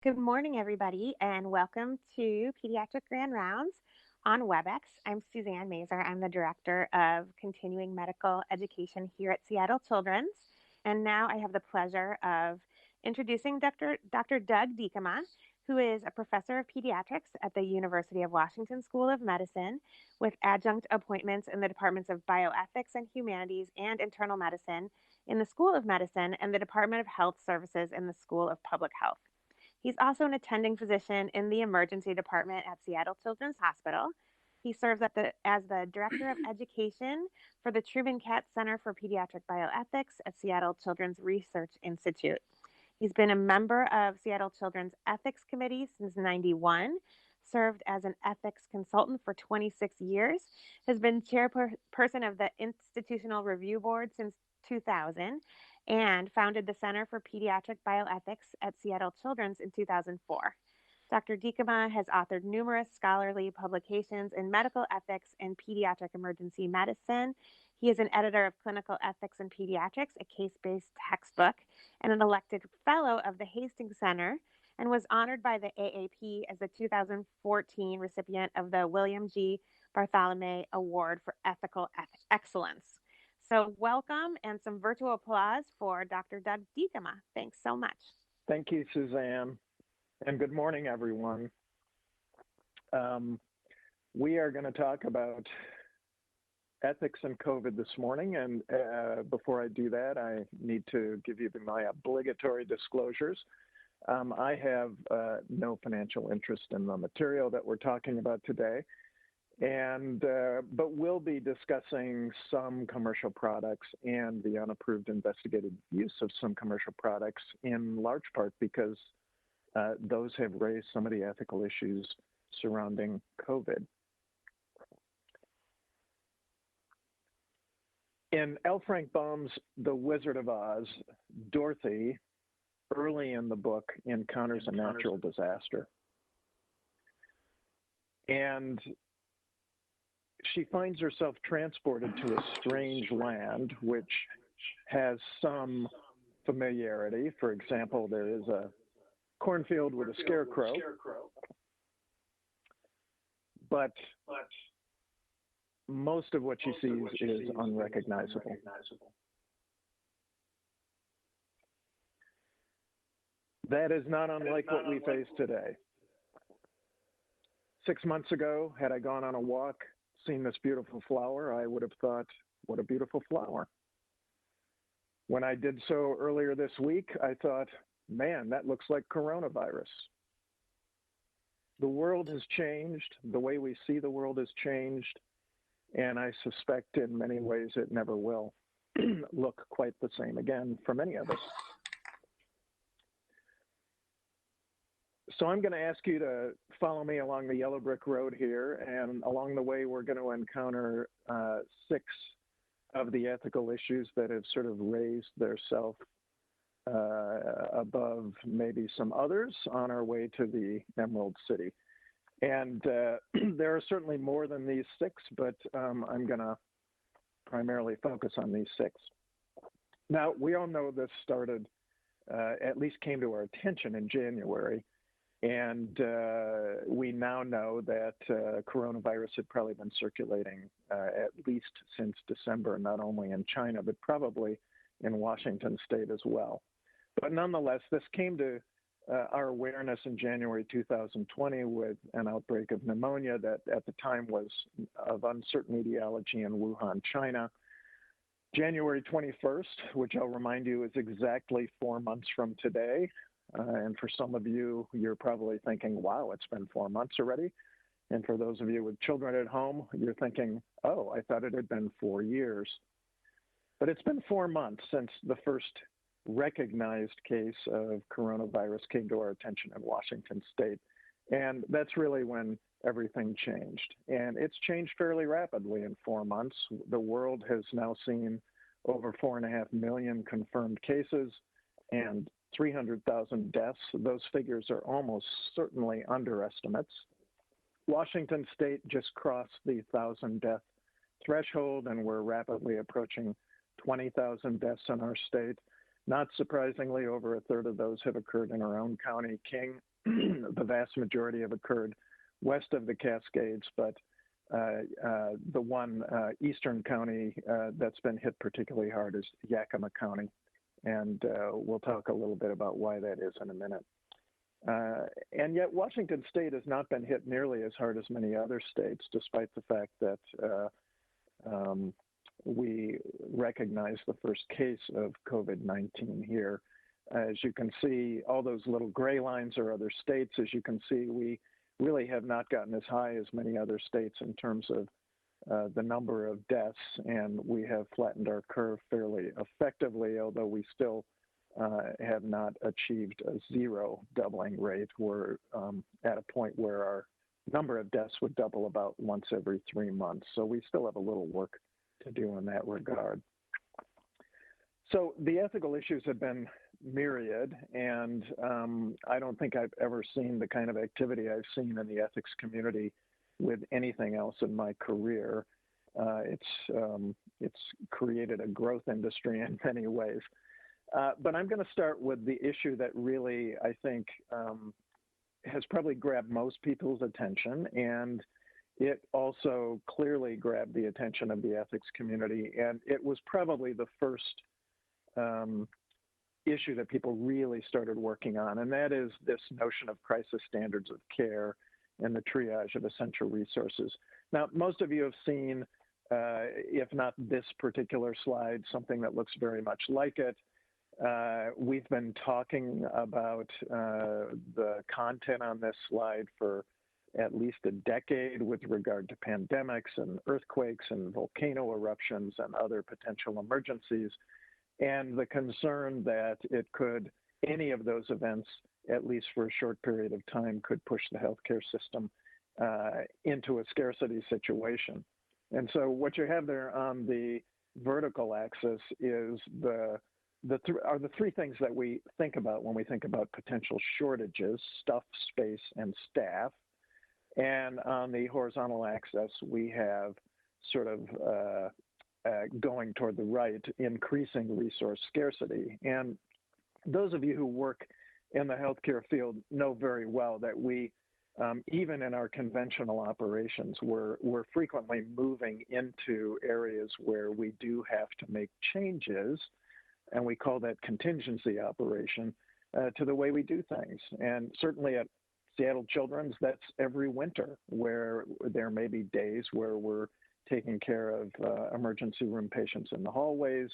Good morning, everybody, and welcome to Pediatric Grand Rounds on WebEx. I'm Suzanne Mazer. I'm the Director of Continuing Medical Education here at Seattle Children's. And now I have the pleasure of introducing Dr. Doug Diekema, who is a professor of pediatrics at the University of Washington School of Medicine with adjunct appointments in the departments of bioethics and humanities and internal medicine in the School of Medicine and the Department of Health Services in the School of Public Health. He's also an attending physician in the emergency department at Seattle Children's Hospital. He serves as the Director of Education for the Truman Katz Center for Pediatric Bioethics at Seattle Children's Research Institute. He's been a member of Seattle Children's Ethics Committee since '91, served as an ethics consultant for 26 years, has been chairperson of the Institutional Review Board since 2000, and founded the Center for Pediatric Bioethics at Seattle Children's in 2004. Dr. Diekema has authored numerous scholarly publications in medical ethics and pediatric emergency medicine. He is an editor of Clinical Ethics in Pediatrics, a case-based textbook, and an elected fellow of the Hastings Center, and was honored by the AAP as the 2014 recipient of the William G. Bartholomew Award for Ethical Excellence. So welcome and some virtual applause for Dr. Doug Diekema. Thanks so much. Thank you, Suzanne, and good morning, everyone. We are going to talk about ethics and COVID this morning, and before I do that, I need to give you my obligatory disclosures. I have no financial interest in the material that we're talking about today, but we'll be discussing some commercial products and the unapproved investigated use of some commercial products in large part because those have raised some of the ethical issues surrounding COVID. In L. Frank Baum's The Wizard of Oz, Dorothy, early in the book, encounters a natural disaster. And she finds herself transported to a strange land, which has some familiarity. For example, there is a cornfield with a scarecrow, but most of what she sees is unrecognizable. That is not unlike what we face today. 6 months ago, had I gone on a walk, seen this beautiful flower, I would have thought, what a beautiful flower. When I did so earlier this week, I thought, man, that looks like coronavirus. The world has changed. The way we see the world has changed. And I suspect in many ways it never will look quite the same again for many of us. So I'm going to ask you to follow me along the yellow brick road here, and along the way we're going to encounter 6 of the ethical issues that have sort of raised their self above maybe some others on our way to the Emerald City. And there are certainly more than these 6, but I'm going to primarily focus on these 6. Now, we all know this started, at least came to our attention in January. And we now know that coronavirus had probably been circulating at least since December, not only in China, but probably in Washington state as well. But nonetheless, this came to our awareness in January 2020 with an outbreak of pneumonia that at the time was of uncertain etiology in Wuhan, China. January 21st, which I'll remind you is exactly 4 months from today. And for some of you, you're probably thinking, wow, it's been 4 months already. And for those of you with children at home, you're thinking, oh, I thought it had been 4 years. But it's been 4 months since the first recognized case of coronavirus came to our attention in Washington state. And that's really when everything changed. And it's changed fairly rapidly in 4 months. The world has now seen over 4.5 million confirmed cases and 300,000 deaths. Those figures are almost certainly underestimates. Washington state just crossed the 1,000 death threshold, and we're rapidly approaching 20,000 deaths in our state. Not surprisingly, over a third of those have occurred in our own county, King. the vast majority have occurred west of the Cascades, but the one eastern county that's been hit particularly hard is Yakima County, and we'll talk a little bit about why that is in a minute. And yet Washington State has not been hit nearly as hard as many other states, despite the fact that we recognize the first case of COVID-19 here. As you can see, all those little gray lines are other states. As you can see, we really have not gotten as high as many other states in terms of the number of deaths, and we have flattened our curve fairly effectively, although we still have not achieved a zero doubling rate. We're at a point where our number of deaths would double about once every 3 months. So we still have a little work to do in that regard. So the ethical issues have been myriad, and I don't think I've ever seen the kind of activity I've seen in the ethics community with anything else in my career. It's created a growth industry in many ways. But I'm going to start with the issue that really, I think, has probably grabbed most people's attention, and it also clearly grabbed the attention of the ethics community, and it was probably the first issue that people really started working on, and that is this notion of crisis standards of care and the triage of essential resources. Now, most of you have seen, if not this particular slide, something that looks very much like it. We've been talking about the content on this slide for at least a decade with regard to pandemics and earthquakes and volcano eruptions and other potential emergencies, and the concern that any of those events, at least for a short period of time, could push the healthcare system into a scarcity situation. And so what you have there on the vertical axis is the three things that we think about when we think about potential shortages: stuff, space, and staff. And on the horizontal axis, we have sort of going toward the right, increasing resource scarcity. And those of you who work in the healthcare field know very well that we, even in our conventional operations, we're frequently moving into areas where we do have to make changes, and we call that contingency operation, to the way we do things. And certainly at Seattle Children's, that's every winter, where there may be days where we're taking care of emergency room patients in the hallways.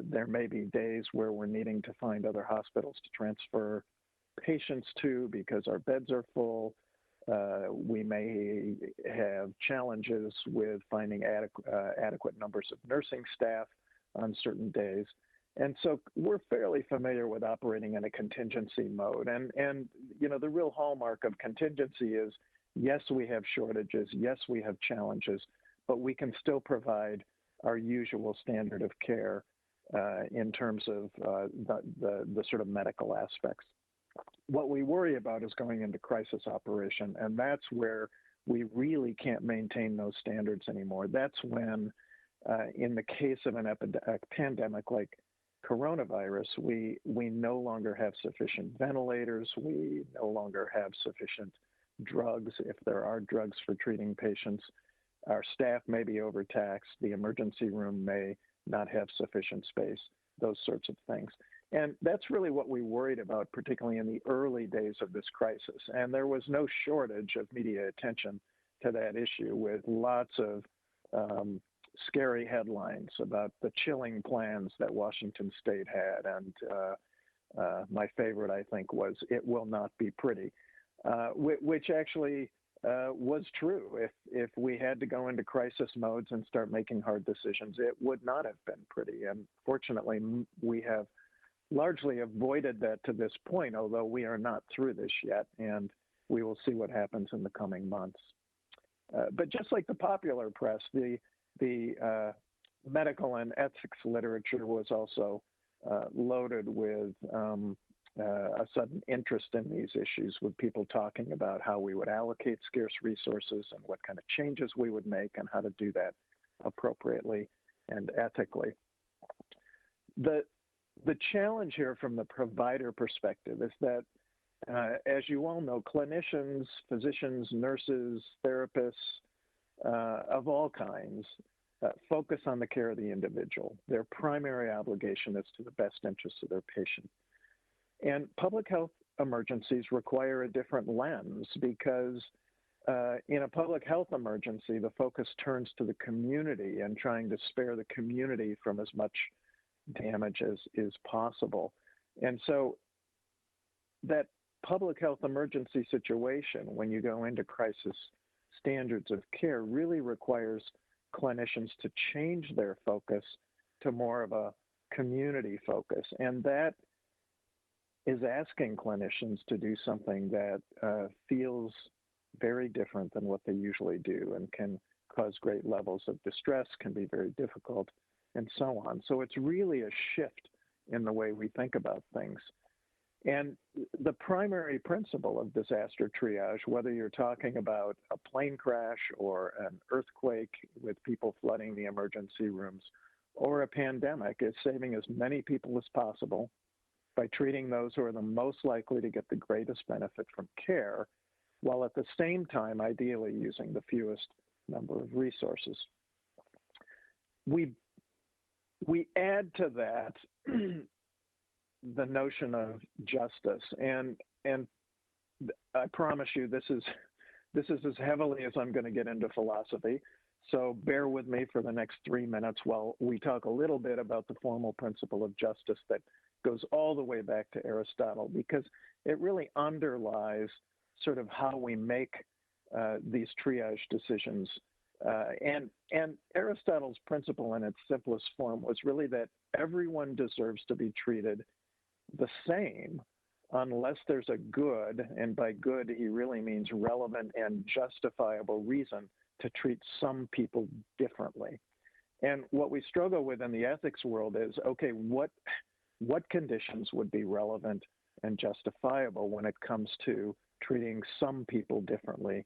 There may be days where we're needing to find other hospitals to transfer patients to because our beds are full. We may have challenges with finding adequate numbers of nursing staff on certain days. And so we're fairly familiar with operating in a contingency mode. And you know, the real hallmark of contingency is, yes, we have shortages, yes, we have challenges, but we can still provide our usual standard of care in terms of the sort of medical aspects. What we worry about is going into crisis operation, and that's where we really can't maintain those standards anymore. That's when, in the case of a pandemic like coronavirus, we no longer have sufficient ventilators, we no longer have sufficient drugs, if there are drugs for treating patients. Our staff may be overtaxed, the emergency room may not have sufficient space, those sorts of things. And that's really what we worried about, particularly in the early days of this crisis. And there was no shortage of media attention to that issue, with lots of scary headlines about the chilling plans that Washington State had. And my favorite, I think, was "It will not be pretty," which actually was true. If we had to go into crisis modes and start making hard decisions, it would not have been pretty. And fortunately, we have largely avoided that to this point, although we are not through this yet, and we will see what happens in the coming months. But just like the popular press, the medical and ethics literature was also loaded with a sudden interest in these issues, with people talking about how we would allocate scarce resources and what kind of changes we would make and how to do that appropriately and ethically. The challenge here from the provider perspective is that As you all know, clinicians, physicians, nurses, therapists of all kinds focus on the care of the individual. Their primary obligation is to the best interests of their patient. And public health emergencies require a different lens because in a public health emergency, the focus turns to the community and trying to spare the community from as much damage as is possible. And so that public health emergency situation, when you go into crisis standards of care, really requires clinicians to change their focus to more of a community focus. And that is asking clinicians to do something that feels very different than what they usually do and can cause great levels of distress, can be very difficult, and so on. So it's really a shift in the way we think about things. And the primary principle of disaster triage, whether you're talking about a plane crash or an earthquake with people flooding the emergency rooms, or a pandemic, is saving as many people as possible by treating those who are the most likely to get the greatest benefit from care, while at the same time, ideally using the fewest number of resources. We add to that the notion of justice, and I promise you this is as heavily as I'm going to get into philosophy. So bear with me for the next 3 minutes while we talk a little bit about the formal principle of justice that goes all the way back to Aristotle, because it really underlies sort of how we make these triage decisions. And Aristotle's principle in its simplest form was really that everyone deserves to be treated the same unless there's a good, and by good he really means relevant and justifiable reason to treat some people differently. And what we struggle with in the ethics world is, okay, what conditions would be relevant and justifiable when it comes to treating some people differently,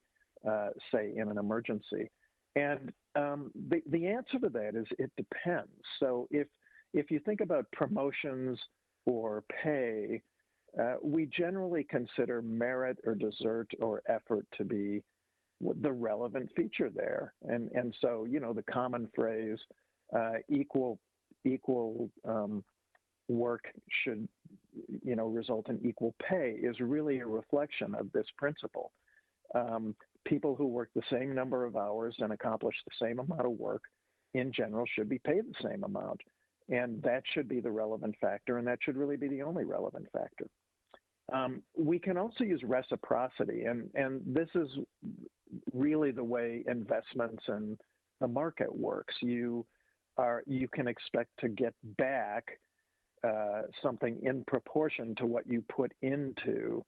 say in an emergency? And the answer to that is it depends. So if you think about promotions or pay, we generally consider merit or desert or effort to be the relevant feature there. And so, you know, the common phrase, equal work should, you know, result in equal pay is really a reflection of this principle. People who work the same number of hours and accomplish the same amount of work in general should be paid the same amount. And that should be the relevant factor, and that should really be the only relevant factor. We can also use reciprocity, and this is really the way investments and the market works. You can expect to get back something in proportion to what you put into,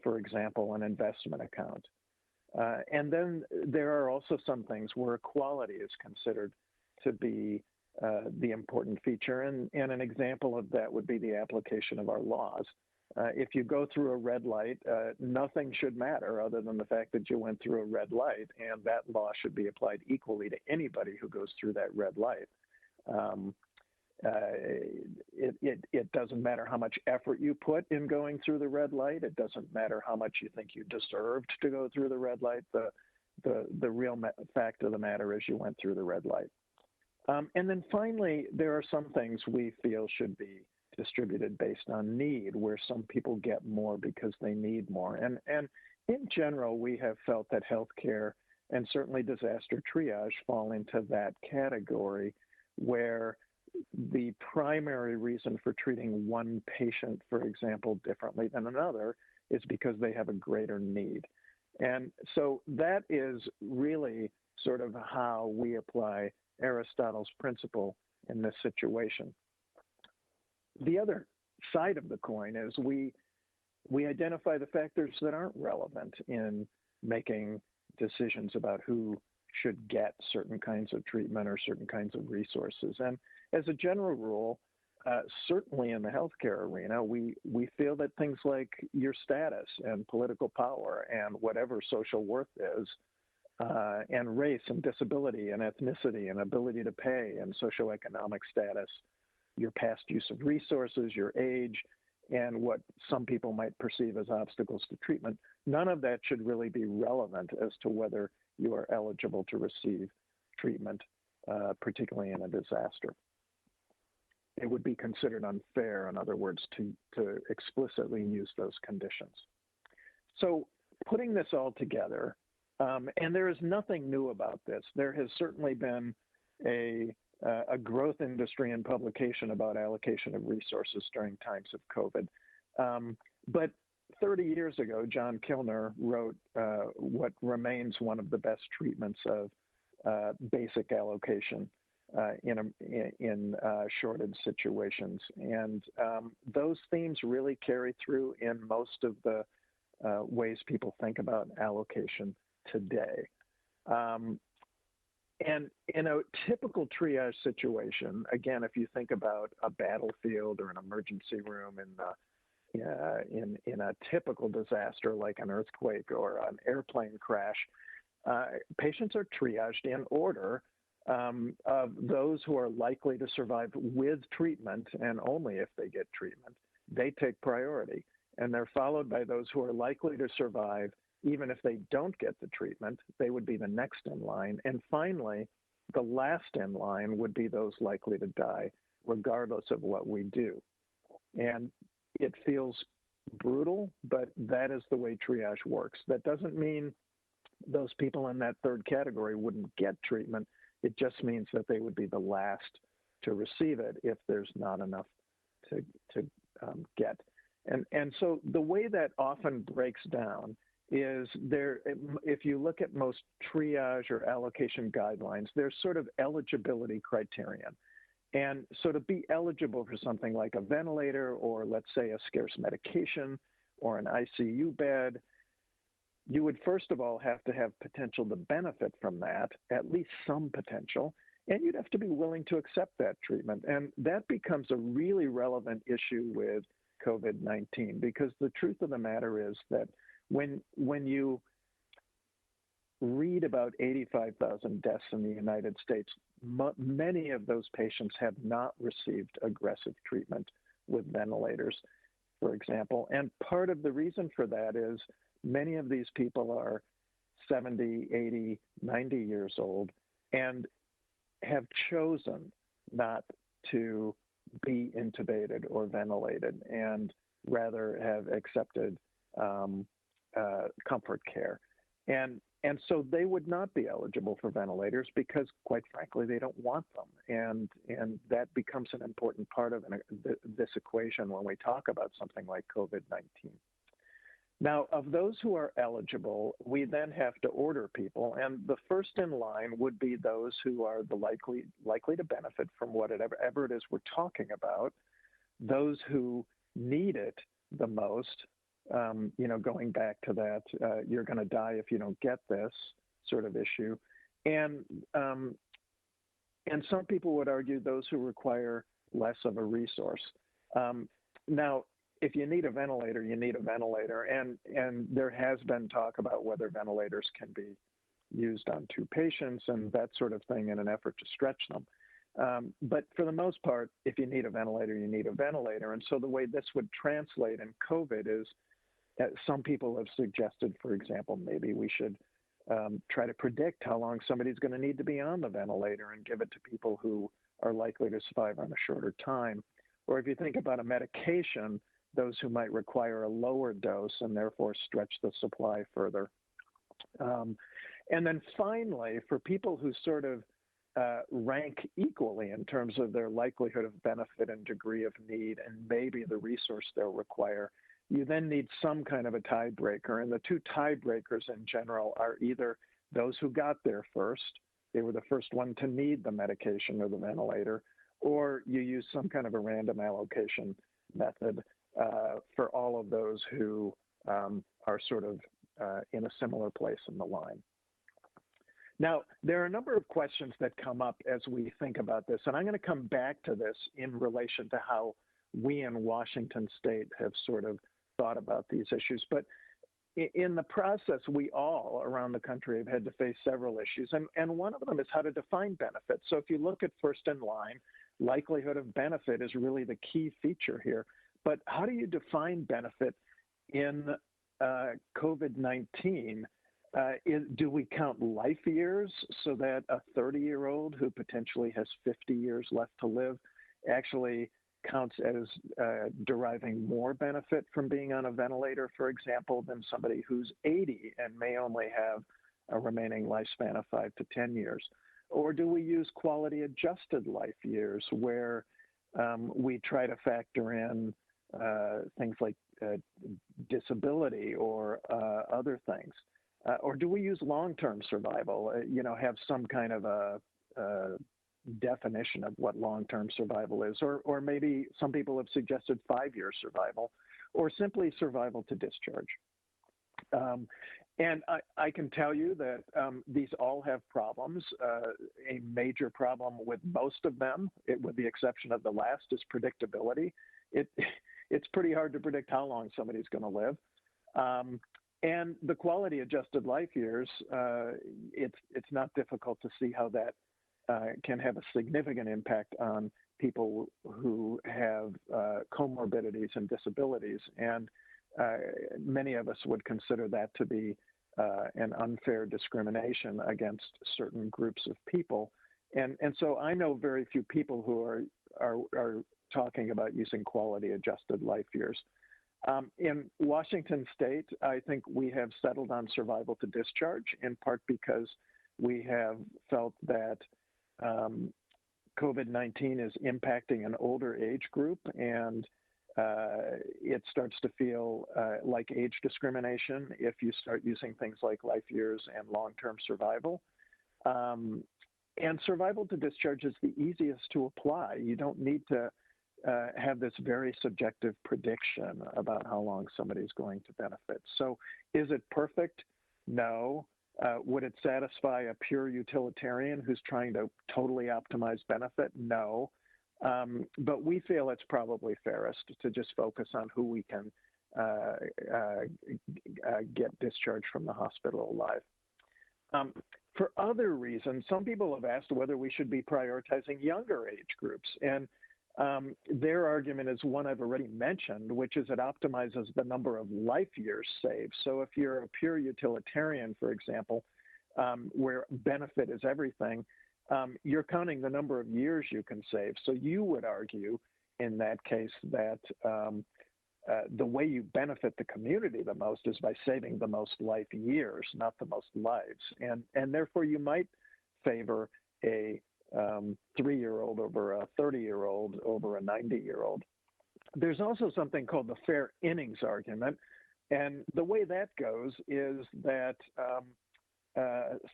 for example, an investment account. And then there are also some things where equality is considered to be the important feature, and an example of that would be the application of our laws. If you go through a red light, nothing should matter other than the fact that you went through a red light, and that law should be applied equally to anybody who goes through that red light. It doesn't matter how much effort you put in going through the red light. It doesn't matter how much you think you deserved to go through the red light. The real fact of the matter is you went through the red light. And then finally, there are some things we feel should be distributed based on need, where some people get more because they need more. And in general, we have felt that healthcare and certainly disaster triage fall into that category, where the primary reason for treating one patient, for example, differently than another is because they have a greater need. And so that is really sort of how we apply Aristotle's principle in this situation. The other side of the coin is we identify the factors that aren't relevant in making decisions about who should get certain kinds of treatment or certain kinds of resources. And as a general rule, certainly in the healthcare arena, we feel that things like your status and political power and whatever social worth is, and race and disability and ethnicity and ability to pay and socioeconomic status, your past use of resources, your age, and what some people might perceive as obstacles to treatment, none of that should really be relevant as to whether you are eligible to receive treatment, particularly in a disaster. It would be considered unfair, in other words, to explicitly use those conditions. So putting this all together, and there is nothing new about this. There has certainly been a growth industry in publication about allocation of resources during times of COVID. But 30 years ago, John Kilner wrote what remains one of the best treatments of basic allocation in shortage situations. And those themes really carry through in most of the ways people think about allocation today. And in a typical triage situation, again, if you think about a battlefield or an emergency room in a typical disaster like an earthquake or an airplane crash, patients are triaged in order of those who are likely to survive with treatment, and only if they get treatment, they take priority. And they're followed by those who are likely to survive. Even if they don't get the treatment, they would be the next in line. And finally, the last in line would be those likely to die, regardless of what we do. And it feels brutal, but that is the way triage works. That doesn't mean those people in that third category wouldn't get treatment. It just means that they would be the last to receive it if there's not enough to get. And so the way that often breaks down is there, if you look at most triage or allocation guidelines, there's sort of eligibility criterion. And so to be eligible for something like a ventilator or let's say a scarce medication or an ICU bed, you would first of all have to have potential to benefit from that, at least some potential, and you'd have to be willing to accept that treatment. And that becomes a really relevant issue with COVID-19, because the truth of the matter is that when you read about 85,000 deaths in the United States, many of those patients have not received aggressive treatment with ventilators, for example. And part of the reason for that is many of these people are 70, 80, 90 years old and have chosen not to be intubated or ventilated and rather have accepted comfort care. And so they would not be eligible for ventilators because, quite frankly, they don't want them. And that becomes an important part of this equation when we talk about something like COVID-19. Now, of those who are eligible, we then have to order people, and the first in line would be those who are the likely to benefit from whatever it is we're talking about, those who need it the most. Going back to that, you're going to die if you don't get this sort of issue, and some people would argue those who require less of a resource. Now, if you need a ventilator, you need a ventilator, and there has been talk about whether ventilators can be used on two patients and that sort of thing in an effort to stretch them. But for the most part, if you need a ventilator, you need a ventilator. And so the way this would translate in COVID is some people have suggested, for example, maybe we should try to predict how long somebody's going to need to be on the ventilator and give it to people who are likely to survive on a shorter time. Or if you think about a medication, those who might require a lower dose and therefore stretch the supply further. And then finally, for people who sort of rank equally in terms of their likelihood of benefit and degree of need and maybe the resource they'll require, you then need some kind of a tiebreaker. And the two tiebreakers in general are either those who got there first, they were the first one to need the medication or the ventilator, or you use some kind of a random allocation method for all of those who are sort of in a similar place in the line. Now, there are a number of questions that come up as we think about this, and I'm going to come back to this in relation to how we in Washington State have sort of thought about these issues. But in the process, we all around the country have had to face several issues, and one of them is how to define benefits. So if you look at first in line, likelihood of benefit is really the key feature here. But how do you define benefit in COVID-19? Do we count life years so that a 30-year-old who potentially has 50 years left to live actually counts as deriving more benefit from being on a ventilator, for example, than somebody who's 80 and may only have a remaining lifespan of 5 to 10 years? Or do we use quality adjusted life years where we try to factor in things like disability or other things? Or do we use long-term survival, have some kind of a definition of what long-term survival is? Or maybe some people have suggested 5-year survival, or simply survival to discharge. And I can tell you that these all have problems. A major problem with most of them, with the exception of the last, is predictability. It's pretty hard to predict how long somebody's going to live. And the quality adjusted life years, it's not difficult to see how that can have a significant impact on people who have comorbidities and disabilities. And many of us would consider that to be an unfair discrimination against certain groups of people. And so I know very few people who are talking about using quality adjusted life years. In Washington State, I think we have settled on survival to discharge, in part because we have felt that COVID-19 is impacting an older age group, and it starts to feel like age discrimination if you start using things like life years and long-term survival. And survival to discharge is the easiest to apply. You don't need to have this very subjective prediction about how long somebody's going to benefit. So is it perfect? No. Would it satisfy a pure utilitarian who's trying to totally optimize benefit? No. But we feel it's probably fairest to just focus on who we can get discharged from the hospital alive. For other reasons, some people have asked whether we should be prioritizing younger age groups. And their argument is one I've already mentioned, which is it optimizes the number of life years saved. So if you're a pure utilitarian, for example, where benefit is everything, you're counting the number of years you can save. So you would argue in that case that the way you benefit the community the most is by saving the most life years, not the most lives. And therefore you might favor a 3-year-old over a 30-year-old over a 90-year-old. There's also something called the fair innings argument. And the way that goes is that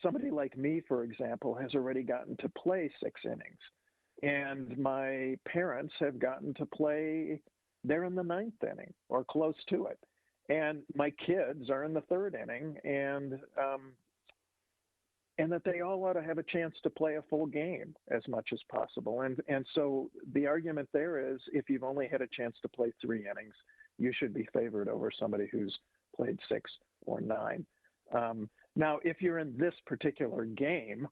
somebody like me, for example, has already gotten to play 6 innings. And my parents have gotten to play, they're in the 9th inning or close to it. And my kids are in the 3rd inning, and that they all ought to have a chance to play a full game as much as possible. And so the argument there is if you've only had a chance to play 3 innings, you should be favored over somebody who's played 6 or 9. Now, if you're in this particular game,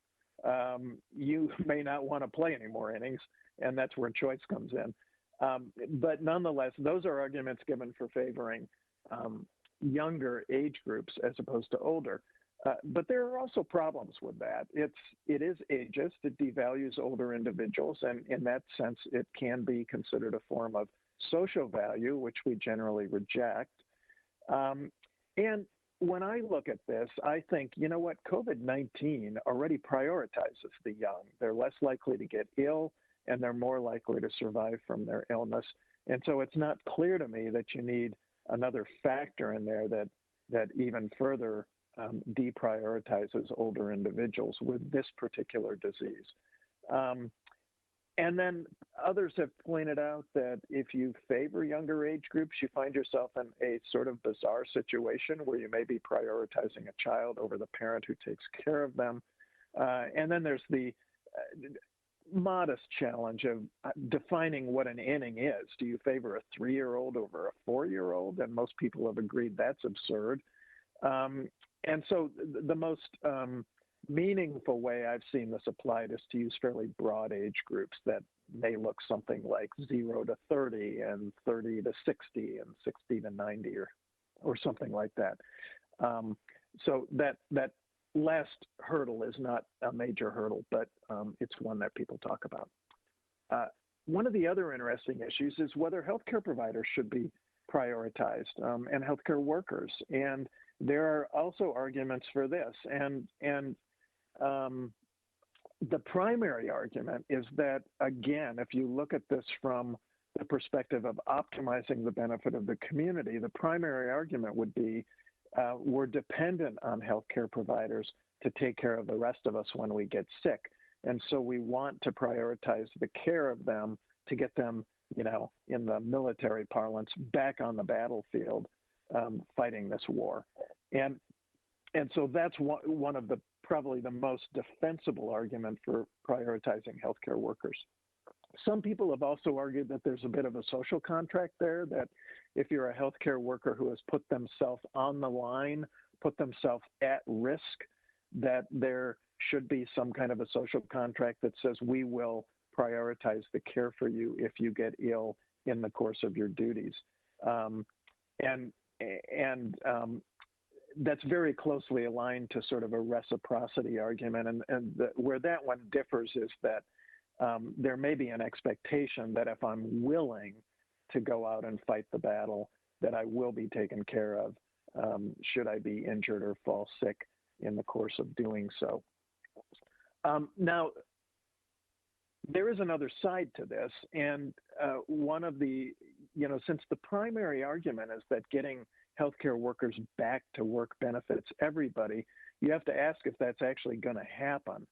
you may not want to play any more innings, and that's where choice comes in. But nonetheless, those are arguments given for favoring younger age groups as opposed to older. But there are also problems with that. It is ageist. It devalues older individuals, and in that sense, it can be considered a form of social value, which we generally reject. And when I look at this, I think, you know what, COVID-19 already prioritizes the young. They're less likely to get ill, and they're more likely to survive from their illness. And so it's not clear to me that you need another factor in there that even further deprioritizes older individuals with this particular disease. And then others have pointed out that if you favor younger age groups, you find yourself in a sort of bizarre situation where you may be prioritizing a child over the parent who takes care of them. And then there's the modest challenge of defining what an inning is. Do you favor a 3-year-old over a 4-year-old? And most people have agreed that's absurd. And so the most meaningful way I've seen this applied is to use fairly broad age groups that may look something like 0 to 30 and 30 to 60 and 60 to 90 or something like that. So that last hurdle is not a major hurdle, but it's one that people talk about. One of the other interesting issues is whether healthcare providers should be prioritized and healthcare workers. And there are also arguments for this. And the primary argument is that, again, if you look at this from the perspective of optimizing the benefit of the community, the primary argument would be we're dependent on healthcare providers to take care of the rest of us when we get sick. And so we want to prioritize the care of them to get them, in the military parlance, back on the battlefield fighting this war. And so that's one of the probably the most defensible argument for prioritizing healthcare workers. Some people have also argued that there's a bit of a social contract there, that if you're a healthcare worker who has put themselves on the line, put themselves at risk, that there should be some kind of a social contract that says we will prioritize the care for you if you get ill in the course of your duties. That's very closely aligned to sort of a reciprocity argument. Where that one differs is that there may be an expectation that if I'm willing to go out and fight the battle, that I will be taken care of should I be injured or fall sick in the course of doing so. Now, there is another side to this, and one of the, since the primary argument is that getting healthcare workers back to work benefits everybody, you have to ask if that's actually going to happen.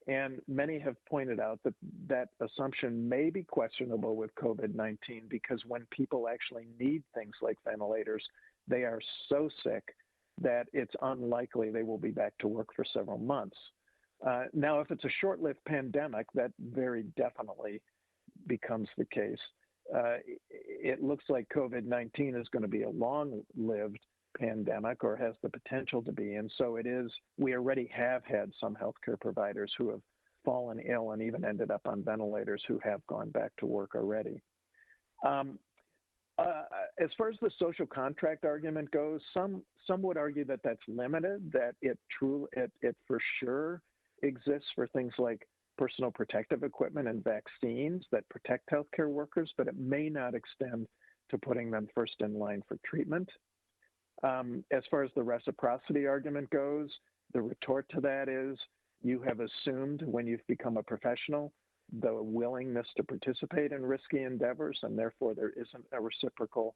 And many have pointed out that that assumption may be questionable with COVID-19 because when people actually need things like ventilators, they are so sick that it's unlikely they will be back to work for several months. Now, if it's a short-lived pandemic, that very definitely becomes the case. It looks like COVID-19 is going to be a long-lived pandemic or has the potential to be. And so it is, we already have had some healthcare providers who have fallen ill and even ended up on ventilators who have gone back to work already. As far as the social contract argument goes, some would argue that that's limited, that it for sure exists for things like personal protective equipment and vaccines that protect healthcare workers, but it may not extend to putting them first in line for treatment. As far as the reciprocity argument goes, the retort to that is you have assumed when you've become a professional the willingness to participate in risky endeavors, and therefore there isn't a reciprocal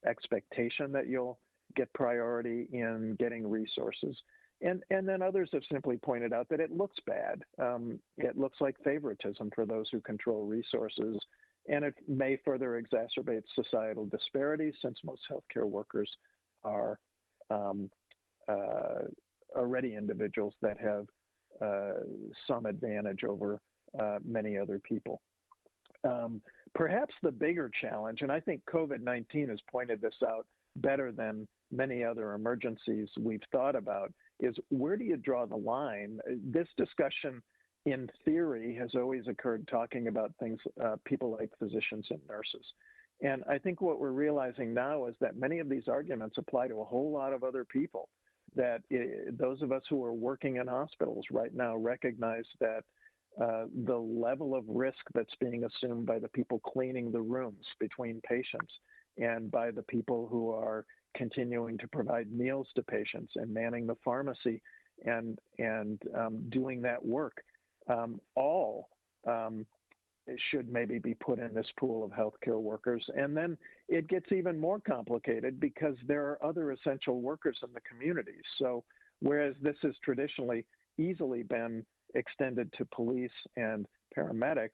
expectation that you'll get priority in getting resources. And then others have simply pointed out that it looks bad. It looks like favoritism for those who control resources, and it may further exacerbate societal disparities since most healthcare workers are already individuals that have some advantage over many other people. Perhaps the bigger challenge, and I think COVID-19 has pointed this out better than many other emergencies we've thought about, is where do you draw the line? This discussion in theory has always occurred talking about things, people like physicians and nurses. And I think what we're realizing now is that many of these arguments apply to a whole lot of other people, that those of us who are working in hospitals right now recognize that the level of risk that's being assumed by the people cleaning the rooms between patients and by the people who are continuing to provide meals to patients and manning the pharmacy and doing that work, all should maybe be put in this pool of healthcare workers. And then it gets even more complicated because there are other essential workers in the community. So whereas this has traditionally easily been extended to police and paramedics,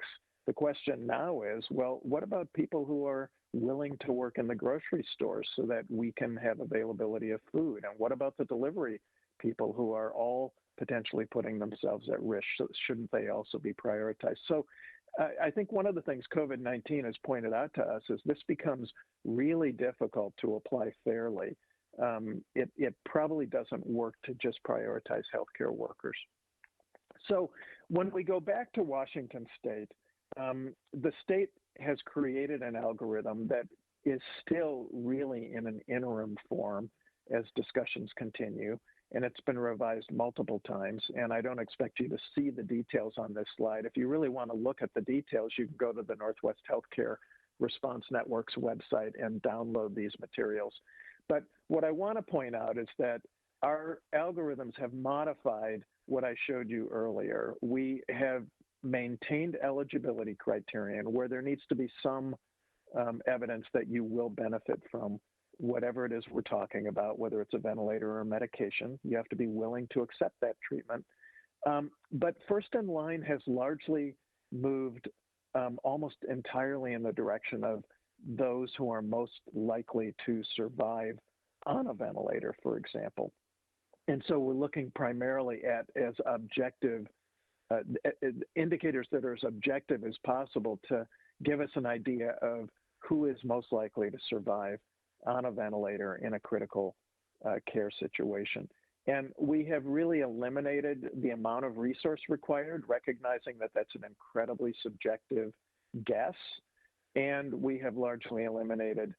the question now is, well, what about people who are willing to work in the grocery stores so that we can have availability of food? And what about the delivery people who are all potentially putting themselves at risk? Shouldn't they also be prioritized? So I think one of the things COVID-19 has pointed out to us is this becomes really difficult to apply fairly it probably doesn't work to just prioritize healthcare workers. So when we go back to Washington State, the state has created an algorithm that is still really in an interim form as discussions continue, and it's been revised multiple times, and I don't expect you to see the details on this slide. If you really want to look at the details, you can go to the Northwest Healthcare Response Network's website and download these materials. But what I want to point out is that our algorithms have modified what I showed you earlier. We have maintained eligibility criterion where there needs to be some evidence that you will benefit from whatever it is we're talking about, whether it's a ventilator or a medication. You have to be willing to accept that treatment. But first in line has largely moved almost entirely in the direction of those who are most likely to survive on a ventilator, for example. And so we're looking primarily at as objective indicators that are as objective as possible to give us an idea of who is most likely to survive on a ventilator in a critical care situation. And we have really eliminated the amount of resource required, recognizing that that's an incredibly subjective guess. And we have largely eliminated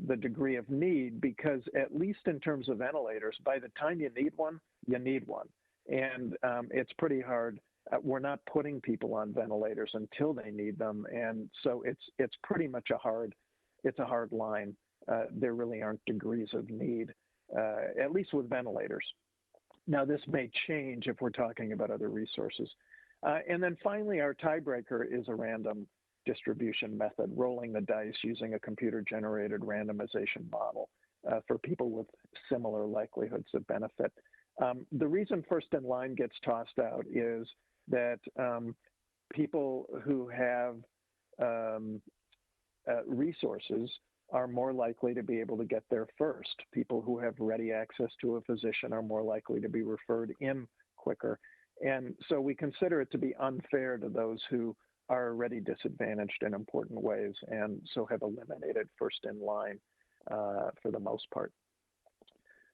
the degree of need because, at least in terms of ventilators, by the time you need one, you need one. And it's pretty hard. We're not putting people on ventilators until they need them. And so it's pretty much a hard line. There really aren't degrees of need, at least with ventilators. Now, this may change if we're talking about other resources. And then finally, our tiebreaker is a random distribution method, rolling the dice using a computer-generated randomization model for people with similar likelihoods of benefit. The reason first in line gets tossed out is that people who have resources are more likely to be able to get there first. People who have ready access to a physician are more likely to be referred in quicker. And so we consider it to be unfair to those who are already disadvantaged in important ways, and so have eliminated first in line for the most part.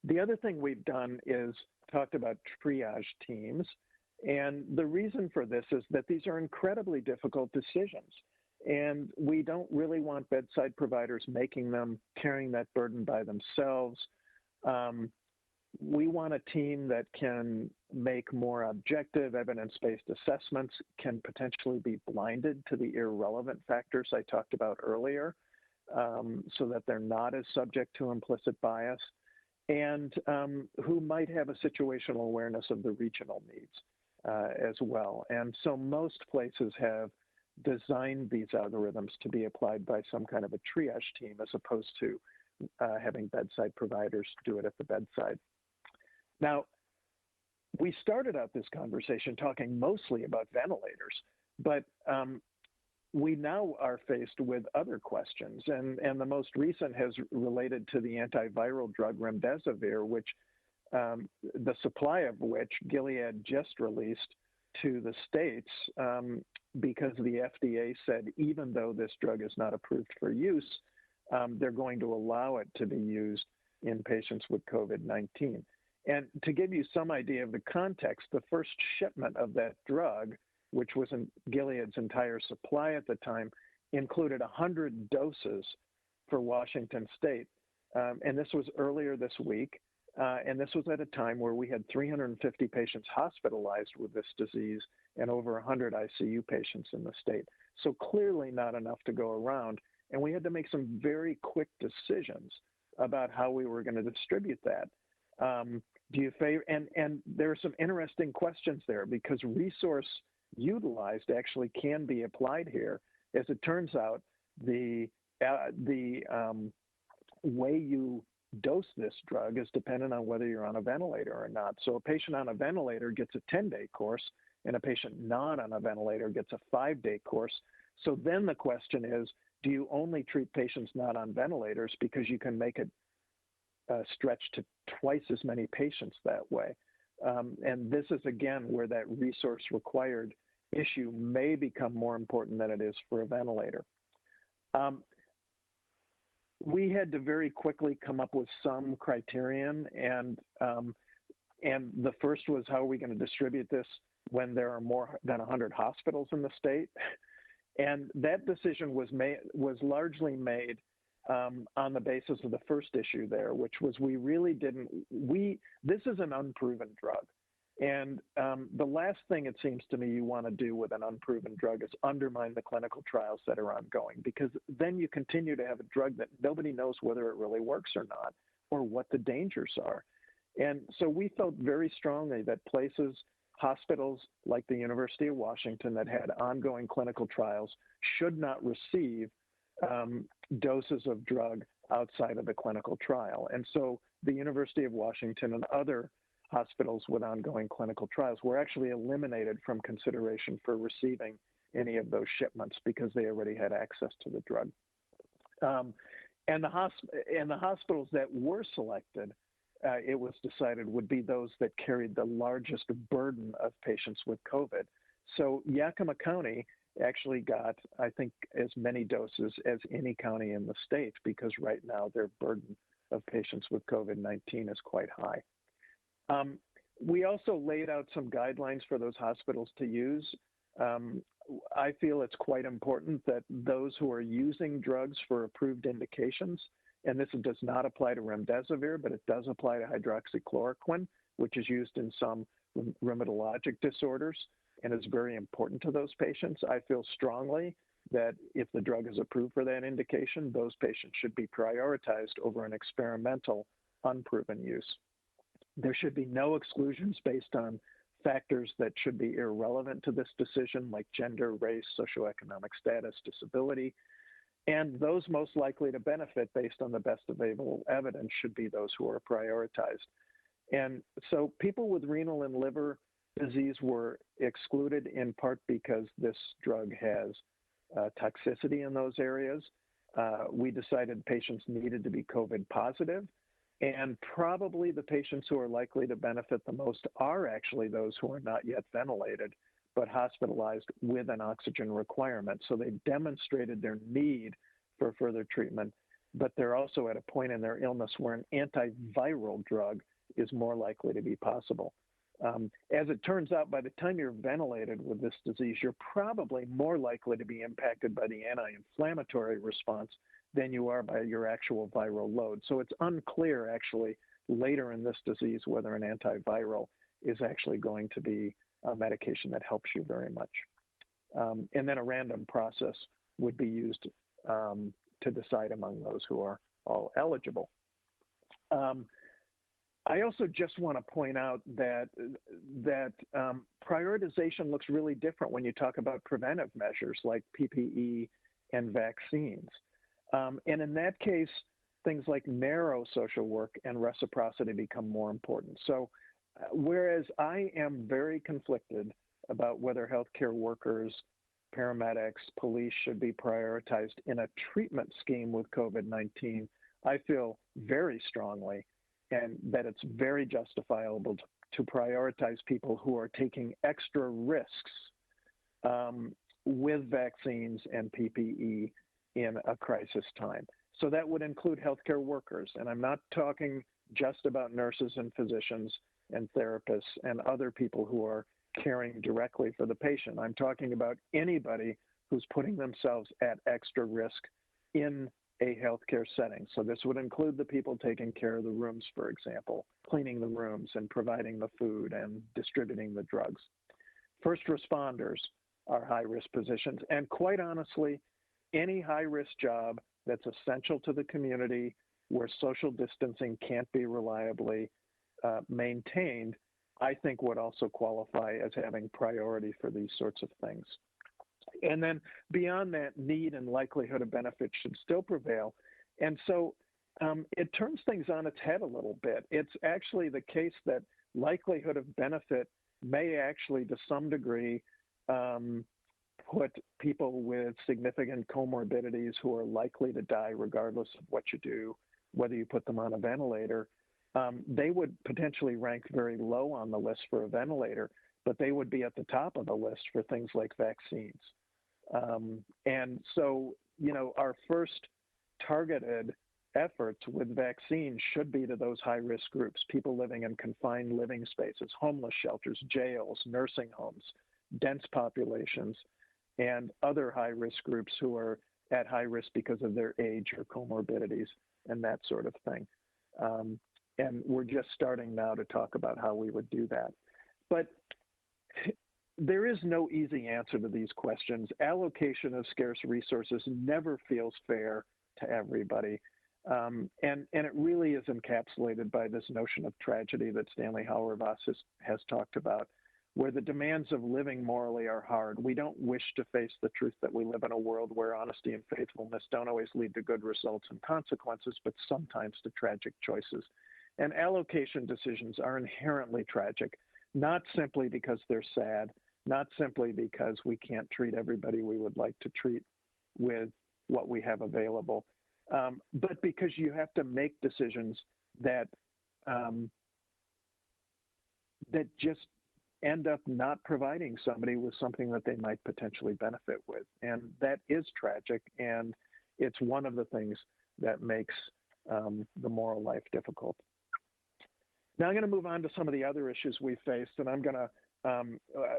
The other thing we've done is talked about triage teams. And the reason for this is that these are incredibly difficult decisions. And we don't really want bedside providers making them, carrying that burden by themselves. We want a team that can make more objective evidence-based assessments, can potentially be blinded to the irrelevant factors I talked about earlier, so that they're not as subject to implicit bias, and who might have a situational awareness of the regional needs as well. And so most places have designed these algorithms to be applied by some kind of a triage team as opposed to having bedside providers do it at the bedside. Now, we started out this conversation talking mostly about ventilators, but we now are faced with other questions, and the most recent has related to the antiviral drug remdesivir, which the supply of which Gilead just released to the states because the FDA said even though this drug is not approved for use, they're going to allow it to be used in patients with COVID-19. And to give you some idea of the context, the first shipment of that drug, which was in Gilead's entire supply at the time, included 100 doses for Washington State. And this was earlier this week. And this was at a time where we had 350 patients hospitalized with this disease and over 100 ICU patients in the state. So clearly not enough to go around. And we had to make some very quick decisions about how we were going to distribute that. Do you favor, and there are some interesting questions there because resource utilized actually can be applied here. As it turns out, the way you dose this drug is dependent on whether you're on a ventilator or not. So a patient on a ventilator gets a 10-day course, and a patient not on a ventilator gets a 5-day course. So then the question is, do you only treat patients not on ventilators because you can make it stretch to twice as many patients that way? And this is, again, where that resource required issue may become more important than it is for a ventilator. we had to very quickly come up with some criterion, and the first was, how are we going to distribute this when there are more than 100 hospitals in the state? And that decision was largely made on the basis of the first issue there, which was this is an unproven drug. And the last thing it seems to me you want to do with an unproven drug is undermine the clinical trials that are ongoing, because then you continue to have a drug that nobody knows whether it really works or not, or what the dangers are. And so we felt very strongly that hospitals like the University of Washington that had ongoing clinical trials should not receive doses of drug outside of the clinical trial. And so the University of Washington and other hospitals with ongoing clinical trials were actually eliminated from consideration for receiving any of those shipments because they already had access to the drug. And the hospitals that were selected, it was decided, would be those that carried the largest burden of patients with COVID. So Yakima County actually got, I think, as many doses as any county in the state, because right now their burden of patients with COVID-19 is quite high. We also laid out some guidelines for those hospitals to use. I feel it's quite important that those who are using drugs for approved indications, and this does not apply to remdesivir, but it does apply to hydroxychloroquine, which is used in some rheumatologic disorders and is very important to those patients. I feel strongly that if the drug is approved for that indication, those patients should be prioritized over an experimental, unproven use. There should be no exclusions based on factors that should be irrelevant to this decision, like gender, race, socioeconomic status, disability. And those most likely to benefit based on the best available evidence should be those who are prioritized. And so people with renal and liver disease were excluded in part because this drug has toxicity in those areas. We decided patients needed to be COVID positive. And probably the patients who are likely to benefit the most are actually those who are not yet ventilated, but hospitalized with an oxygen requirement. So they demonstrated their need for further treatment, but they're also at a point in their illness where an antiviral drug is more likely to be possible. As it turns out, by the time you're ventilated with this disease, you're probably more likely to be impacted by the anti-inflammatory response than you are by your actual viral load. So it's unclear, actually, later in this disease whether an antiviral is actually going to be a medication that helps you very much. And then a random process would be used to decide among those who are all eligible. I also just want to point out that prioritization looks really different when you talk about preventive measures like PPE and vaccines. And in that case, things like narrow social work and reciprocity become more important. So whereas I am very conflicted about whether healthcare workers, paramedics, police should be prioritized in a treatment scheme with COVID-19, I feel very strongly and that it's very justifiable to prioritize people who are taking extra risks with vaccines and PPE in a crisis time. So that would include healthcare workers. And I'm not talking just about nurses and physicians and therapists and other people who are caring directly for the patient. I'm talking about anybody who's putting themselves at extra risk in a healthcare setting. So this would include the people taking care of the rooms, for example, cleaning the rooms and providing the food and distributing the drugs. First responders are high-risk positions. And quite honestly, any high-risk job that's essential to the community where social distancing can't be reliably maintained, I think would also qualify as having priority for these sorts of things. And then beyond that, need and likelihood of benefit should still prevail. And so it turns things on its head a little bit. It's actually the case that likelihood of benefit may actually, to some degree, put people with significant comorbidities who are likely to die regardless of what you do, whether you put them on a ventilator, they would potentially rank very low on the list for a ventilator, but they would be at the top of the list for things like vaccines. And so, you know, our first targeted efforts with vaccines should be to those high-risk groups, people living in confined living spaces, homeless shelters, jails, nursing homes, dense populations, and other high-risk groups who are at high risk because of their age or comorbidities and that sort of thing. And we're just starting now to talk about how we would do that. But there is no easy answer to these questions. Allocation of scarce resources never feels fair to everybody. And it really is encapsulated by this notion of tragedy that Stanley Hauerwas has talked about, where the demands of living morally are hard. We don't wish to face the truth that we live in a world where honesty and faithfulness don't always lead to good results and consequences, but sometimes to tragic choices. And allocation decisions are inherently tragic, not simply because they're sad, not simply because we can't treat everybody we would like to treat with what we have available, but because you have to make decisions that that just end up not providing somebody with something that they might potentially benefit with. And that is tragic, and it's one of the things that makes the moral life difficult. Now I'm going to move on to some of the other issues we faced, and I'm going to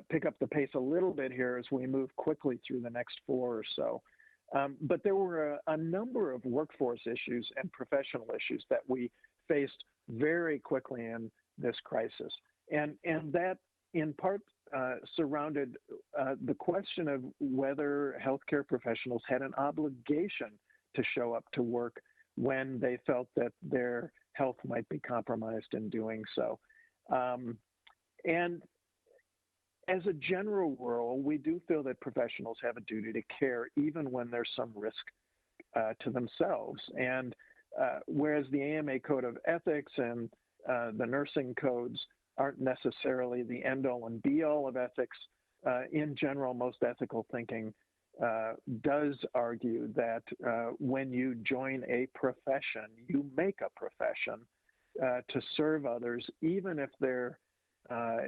pick up the pace a little bit here as we move quickly through the next 4 or so. But there were a number of workforce issues and professional issues that we faced very quickly in this crisis. And that in part surrounded the question of whether healthcare professionals had an obligation to show up to work when they felt that their health might be compromised in doing so. And as a general rule, we do feel that professionals have a duty to care even when there's some risk to themselves. And whereas the AMA Code of Ethics and the nursing codes aren't necessarily the end-all and be-all of ethics, in general, most ethical thinking does argue that when you join a profession, you make a profession to serve others, even if there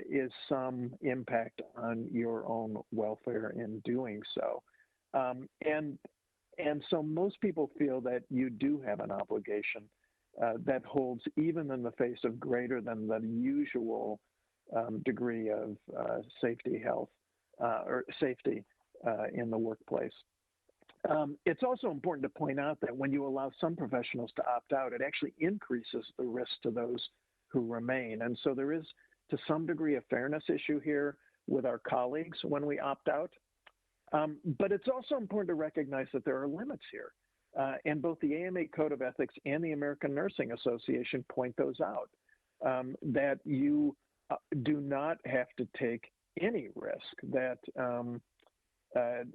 is some impact on your own welfare in doing so. And so most people feel that you do have an obligation that holds even in the face of greater than the usual degree of safety, health, or safety in the workplace. It's also important to point out that when you allow some professionals to opt out, it actually increases the risk to those who remain. And so there is, to some degree, a fairness issue here with our colleagues when we opt out. But it's also important to recognize that there are limits here. And both the AMA Code of Ethics and the American Nursing Association point those out, that you do not have to take any risk, that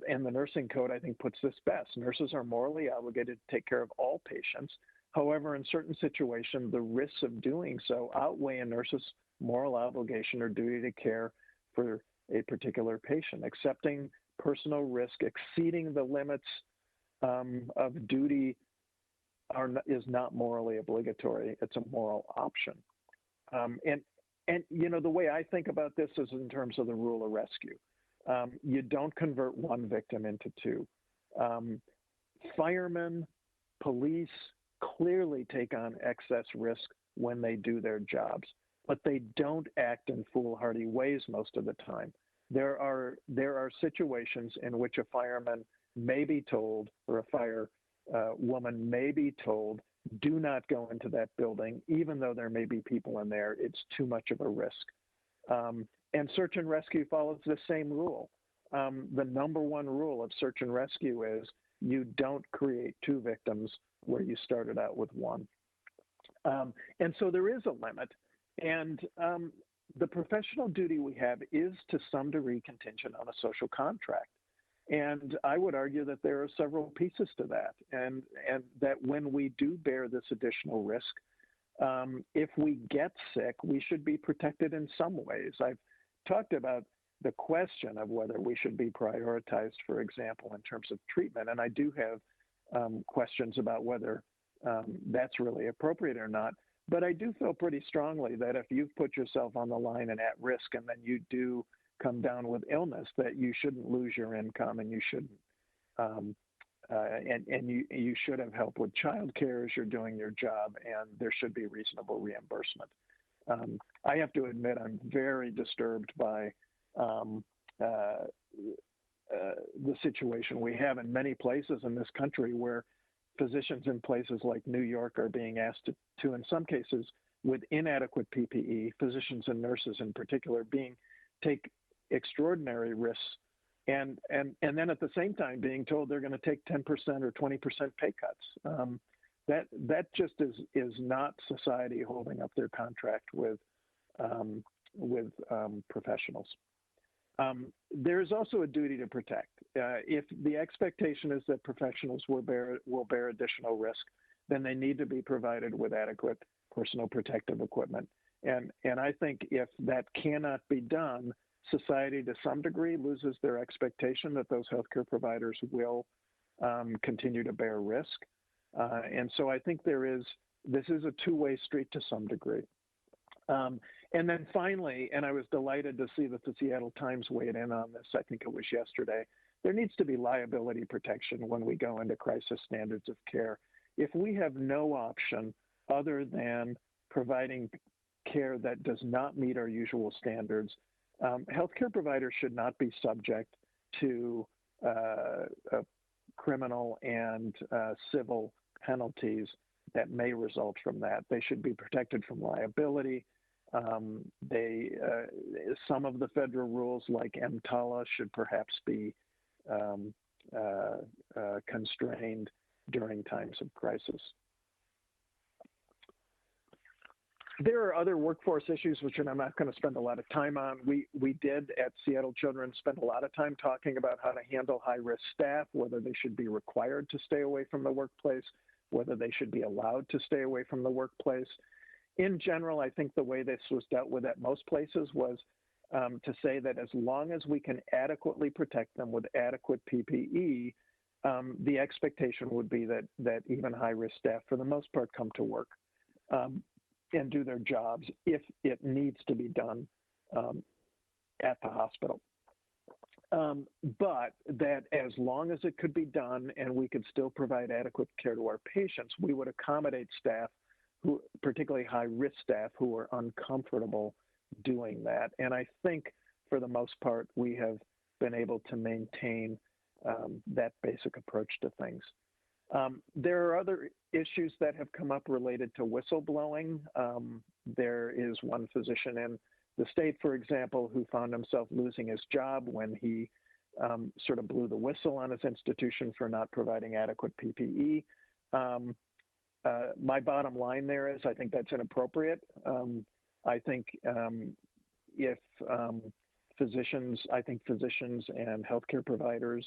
and the nursing code, I think, puts this best. Nurses are morally obligated to take care of all patients. However, in certain situations, the risks of doing so outweigh a nurse's moral obligation or duty to care for a particular patient. Accepting personal risk exceeding the limits of duty is not morally obligatory. It's a moral option. And you know, the way I think about this is in terms of the rule of rescue. You don't convert one victim into two. Firemen, police clearly take on excess risk when they do their jobs, but they don't act in foolhardy ways most of the time. There are situations in which a fireman may be told, or a fire woman may be told, do not go into that building, even though there may be people in there. It's too much of a risk. And search and rescue follows the same rule. The number one rule of search and rescue is you don't create two victims where you started out with one. And so there is a limit. And the professional duty we have is to some degree contingent on a social contract. And I would argue that there are several pieces to that, and that when we do bear this additional risk, if we get sick, we should be protected in some ways. I've talked about the question of whether we should be prioritized, for example, in terms of treatment, and I do have questions about whether that's really appropriate or not. But I do feel pretty strongly that if you've put yourself on the line and at risk, and then you do come down with illness, that you shouldn't lose your income and you shouldn't and you should have help with childcare as you're doing your job, and there should be reasonable reimbursement. I have to admit I'm very disturbed by the situation we have in many places in this country where physicians in places like New York are being asked to in some cases, with inadequate PPE, physicians and nurses in particular, take extraordinary risks, and then at the same time being told they're going to take 10% or 20% pay cuts. That just is not society holding up their contract with professionals. There is also a duty to protect. If the expectation is that professionals will bear additional risk, then they need to be provided with adequate personal protective equipment. And I think if that cannot be done, society to some degree loses their expectation that those healthcare providers will continue to bear risk. And so I think this is a two-way street to some degree. And then finally, and I was delighted to see that the Seattle Times weighed in on this, I think it was yesterday, there needs to be liability protection when we go into crisis standards of care. If we have no option other than providing care that does not meet our usual standards, healthcare providers should not be subject to criminal and civil penalties that may result from that. They should be protected from liability. Some of the federal rules, like EMTALA, should perhaps be constrained during times of crisis. There are other workforce issues which I'm not going to spend a lot of time on. We did at Seattle Children's spend a lot of time talking about how to handle high-risk staff, whether they should be required to stay away from the workplace, whether they should be allowed to stay away from the workplace. In general, I think the way this was dealt with at most places was to say that as long as we can adequately protect them with adequate PPE, the expectation would be that even high-risk staff, for the most part, come to work and do their jobs if it needs to be done at the hospital. But that as long as it could be done and we could still provide adequate care to our patients, we would accommodate staff, who, particularly high-risk staff, who are uncomfortable doing that. And I think, for the most part, we have been able to maintain that basic approach to things. There are other issues that have come up related to whistleblowing. There is one physician in the state, for example, who found himself losing his job when he sort of blew the whistle on his institution for not providing adequate PPE. My bottom line there is I think that's inappropriate. I think physicians and healthcare providers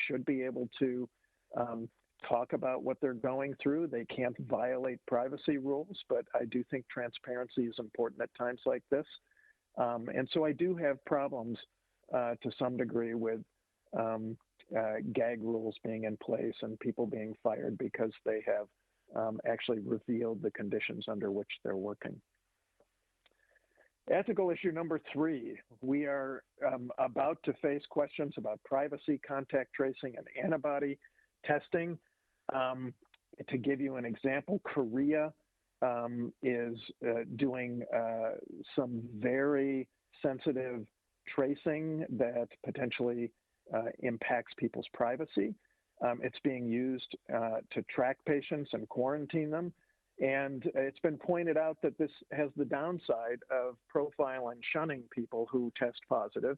should be able to talk about what they're going through. They can't violate privacy rules, but I do think transparency is important at times like this. And so I do have problems to some degree with gag rules being in place and people being fired because they have actually revealed the conditions under which they're working. Ethical issue number 3, we are about to face questions about privacy, contact tracing, and antibody testing. To give you an example, Korea is doing some very sensitive tracing that potentially impacts people's privacy. It's being used to track patients and quarantine them. And it's been pointed out that this has the downside of profile and shunning people who test positive.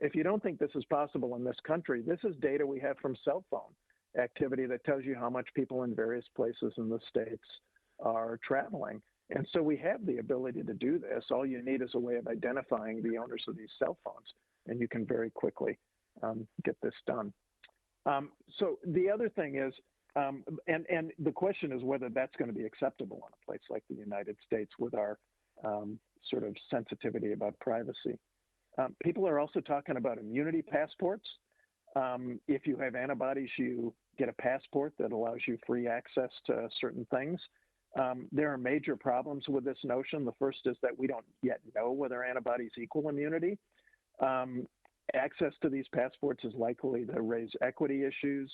If you don't think this is possible in this country, this is data we have from cell phone activity that tells you how much people in various places in the States are traveling. And so we have the ability to do this. All you need is a way of identifying the owners of these cell phones, and you can very quickly get this done. So the other thing is, and the question is whether that's going to be acceptable in a place like the United States with our sort of sensitivity about privacy. People are also talking about immunity passports. If you have antibodies, you get a passport that allows you free access to certain things. There are major problems with this notion. The first is that we don't yet know whether antibodies equal immunity. Access to these passports is likely to raise equity issues.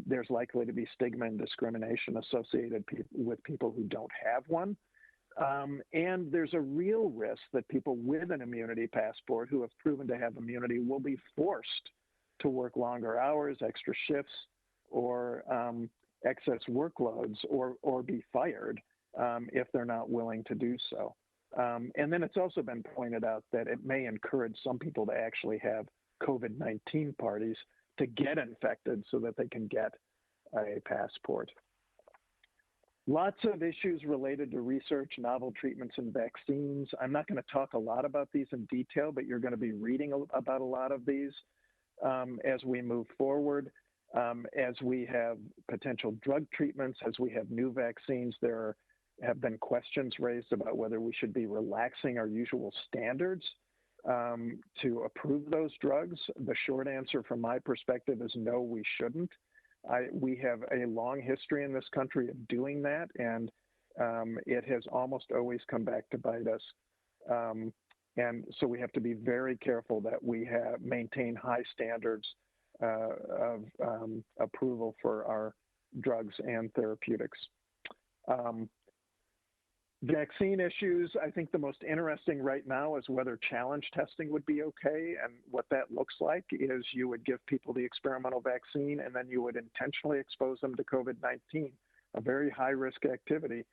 there's likely to be stigma and discrimination associated with people who don't have one. And there's a real risk that people with an immunity passport who have proven to have immunity will be forced to work longer hours, extra shifts, or excess workloads, or be fired if they're not willing to do so. And then it's also been pointed out that it may encourage some people to actually have COVID-19 parties to get infected so that they can get a passport. Lots of issues related to research, novel treatments, and vaccines. I'm not going to talk a lot about these in detail, but you're going to be reading about a lot of these as we move forward. As we have potential drug treatments, as we have new vaccines, there have been questions raised about whether we should be relaxing our usual standards to approve those drugs. The short answer from my perspective is no, we shouldn't. We have a long history in this country of doing that, and it has almost always come back to bite us. And so we have to be very careful that we maintain high standards of approval for our drugs and therapeutics. Vaccine issues, I think the most interesting right now is whether challenge testing would be okay. And what that looks like is you would give people the experimental vaccine and then you would intentionally expose them to COVID-19, a very high-risk activity.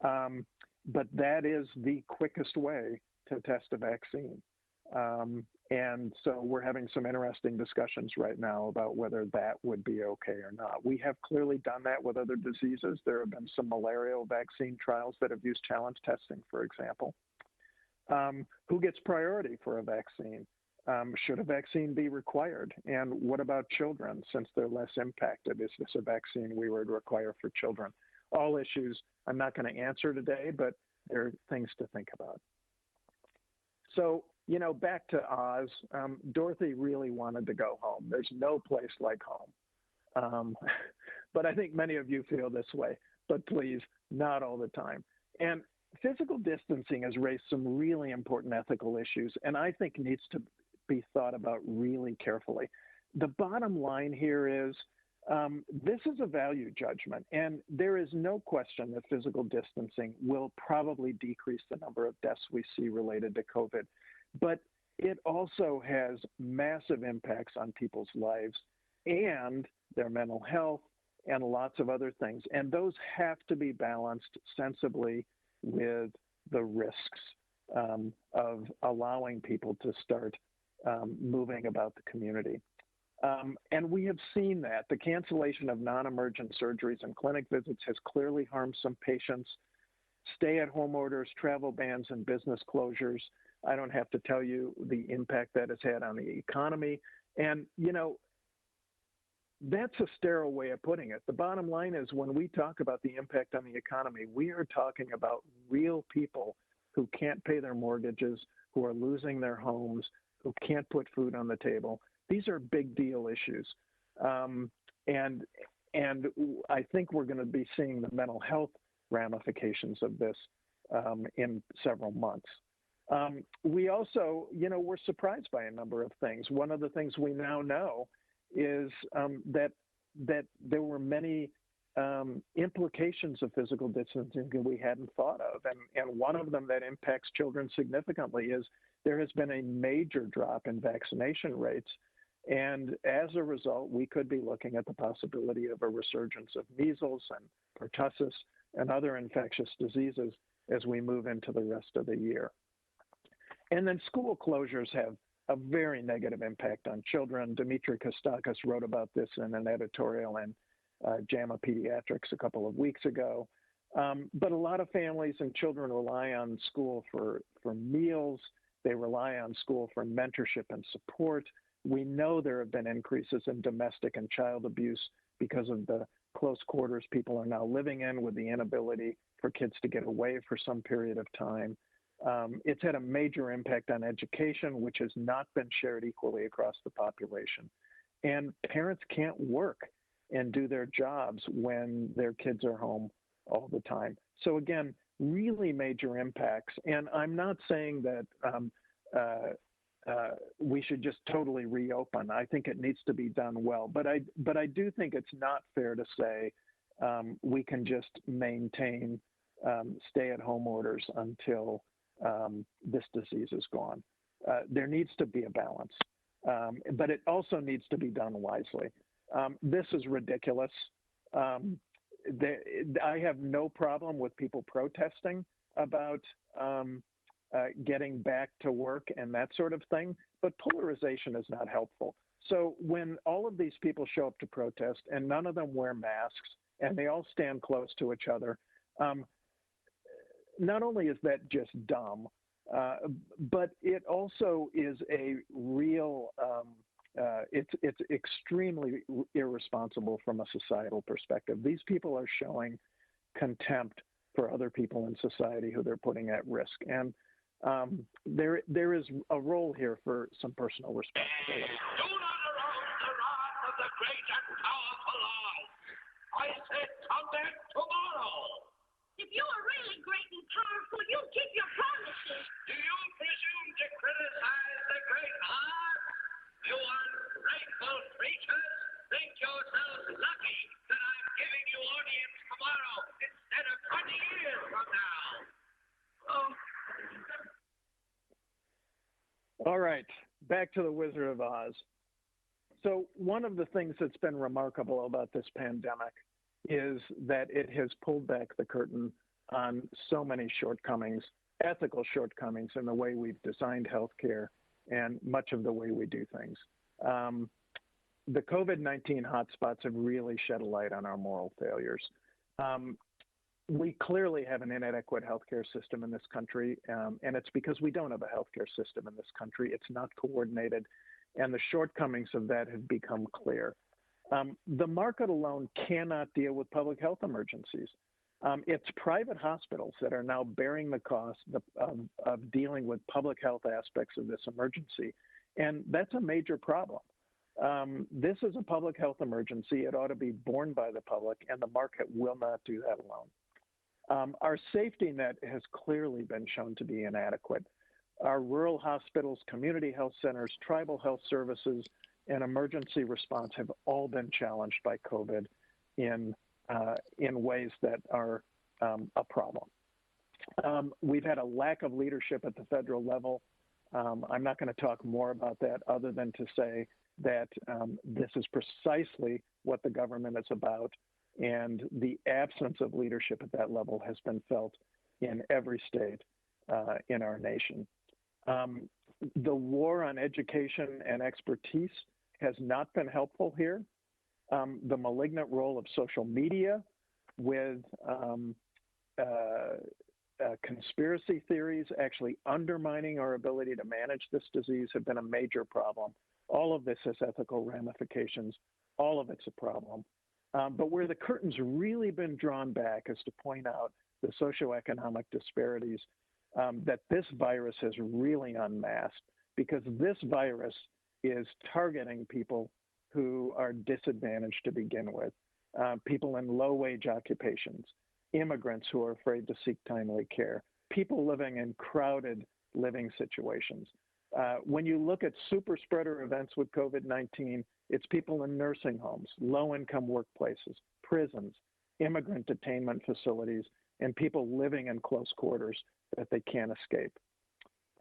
But that is the quickest way to test a vaccine. And so we're having some interesting discussions right now about whether that would be okay or not. We have clearly done that with other diseases. There have been some malarial vaccine trials that have used challenge testing, for example. Who gets priority for a vaccine? Should a vaccine be required? And what about children, since they're less impacted? Is this a vaccine we would require for children? All issues I'm not going to answer today, but there are things to think about. So, you know, back to Oz, Dorothy really wanted to go home. There's no place like home. But I think many of you feel this way, but please, not all the time. And physical distancing has raised some really important ethical issues, and I think needs to be thought about really carefully. The bottom line here is this is a value judgment, and there is no question that physical distancing will probably decrease the number of deaths we see related to COVID. But it also has massive impacts on people's lives and their mental health and lots of other things. And those have to be balanced sensibly with the risks of allowing people to start moving about the community. And we have seen that. The cancellation of non-emergent surgeries and clinic visits has clearly harmed some patients. Stay-at-home orders, travel bans, and business closures. I don't have to tell you the impact that has had on the economy. And, you know, that's a sterile way of putting it. The bottom line is when we talk about the impact on the economy, we are talking about real people who can't pay their mortgages, who are losing their homes, who can't put food on the table. These are big deal issues. And I think we're going to be seeing the mental health ramifications of this in several months. We also, you know, we're surprised by a number of things. One of the things we now know is that there were many implications of physical distancing that we hadn't thought of. And one of them that impacts children significantly is there has been a major drop in vaccination rates. And as a result, we could be looking at the possibility of a resurgence of measles and pertussis and other infectious diseases as we move into the rest of the year. And then school closures have a very negative impact on children. Dimitri Kostakis wrote about this in an editorial in JAMA Pediatrics a couple of weeks ago. But a lot of families and children rely on school for meals. They rely on school for mentorship and support. We know there have been increases in domestic and child abuse because of the close quarters people are now living in, with the inability for kids to get away for some period of time. It's had a major impact on education, which has not been shared equally across the population. And parents can't work and do their jobs when their kids are home all the time. So again, really major impacts. And I'm not saying that we should just totally reopen. I think it needs to be done well, but I do think it's not fair to say we can just maintain stay-at-home orders until this disease is gone. There needs to be a balance, but it also needs to be done wisely. This is ridiculous. I have no problem with people protesting about getting back to work and that sort of thing, but polarization is not helpful. So when all of these people show up to protest and none of them wear masks and they all stand close to each other, not only is that just dumb, but it also is a real, it's extremely irresponsible from a societal perspective. These people are showing contempt for other people in society who they're putting at risk. And there is a role here for some personal responsibility. Do not arouse the wrath of the great and powerful law. I said come back tomorrow. If you are really great and powerful, you'll keep your promises. Do you presume to criticize the great art? You ungrateful creatures think yourselves lucky that I'm giving you audience tomorrow instead of 20 years from now. Oh. All right, back to the Wizard of Oz. So one of the things that's been remarkable about this pandemic is that it has pulled back the curtain on so many shortcomings, ethical shortcomings in the way we've designed healthcare and much of the way we do things. The COVID-19 hotspots have really shed a light on our moral failures. We clearly have an inadequate healthcare system in this country, and it's because we don't have a healthcare system in this country. It's not coordinated, and the shortcomings of that have become clear. The market alone cannot deal with public health emergencies. It's private hospitals that are now bearing the cost of dealing with public health aspects of this emergency, and that's a major problem. This is a public health emergency. It ought to be borne by the public, and the market will not do that alone. Our safety net has clearly been shown to be inadequate. Our rural hospitals, community health centers, tribal health services, and emergency response have all been challenged by COVID in ways that are a problem. We've had a lack of leadership at the federal level. I'm not going to talk more about that other than to say that this is precisely what the government is about, and the absence of leadership at that level has been felt in every state in our nation. The war on education and expertise has not been helpful here. The malignant role of social media with conspiracy theories actually undermining our ability to manage this disease have been a major problem. All of this has ethical ramifications. All of it's a problem. But where the curtain's really been drawn back is to point out the socioeconomic disparities that this virus has really unmasked, because this virus is targeting people who are disadvantaged to begin with, people in low-wage occupations, immigrants who are afraid to seek timely care, people living in crowded living situations. When you look at super spreader events with COVID-19, it's people in nursing homes, low-income workplaces, prisons, immigrant detainment facilities, and people living in close quarters that they can't escape.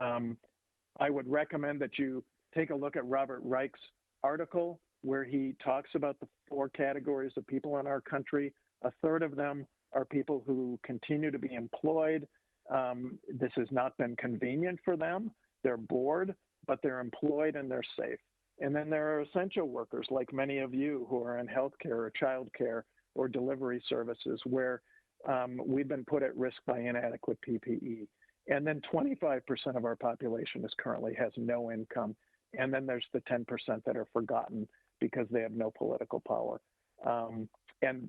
I would recommend that you take a look at Robert Reich's article where he talks about the 4 categories of people in our country. A third of them are people who continue to be employed. This has not been convenient for them. They're bored, but they're employed and they're safe. And then there are essential workers like many of you who are in healthcare or childcare or delivery services where we've been put at risk by inadequate PPE. And then 25% of our population currently has no income. And then there's the 10% that are forgotten because they have no political power. And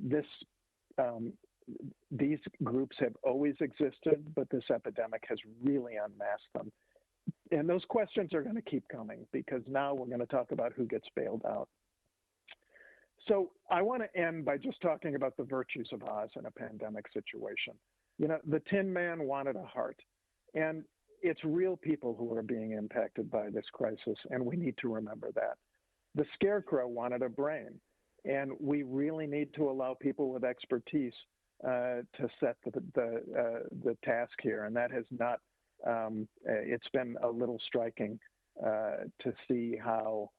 these groups have always existed, but this epidemic has really unmasked them. And those questions are going to keep coming because now we're going to talk about who gets bailed out. So I want to end by just talking about the virtues of Oz in a pandemic situation. You know, the Tin Man wanted a heart. And it's real people who are being impacted by this crisis, and we need to remember that. The scarecrow wanted a brain, and we really need to allow people with expertise to set the task here, and that has not. It's been a little striking to see how